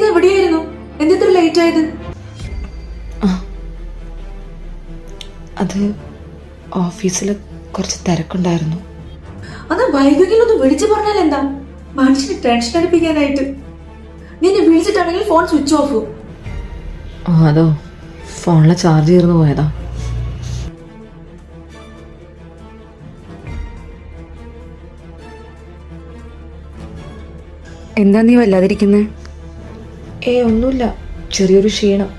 എവിടെയായിരുന്നു? എന്തിത്ര ലേറ്റ് ആയത്? അത് ഓഫീസിൽ കുറച്ച് തിരക്കുണ്ടായിരുന്നു. അത് വൈകിയൊന്ന് വിളിച്ചു പറഞ്ഞാൽ എന്താ? മനുഷ്യന് ടെൻഷൻ അടിപ്പിക്കാനായിട്ട്. നിന്നെ വിളിച്ചിട്ടാണെങ്കിൽ ഫോൺ സ്വിച്ച് ഓഫ്. അതോ ഫോണിലെ ചാർജ് തീർന്നു പോയതാ. എന്താ നീ വല്ലാതിരിക്കുന്നേ? ഒന്നുമില്ല, ചെറിയൊരു ക്ഷീണം.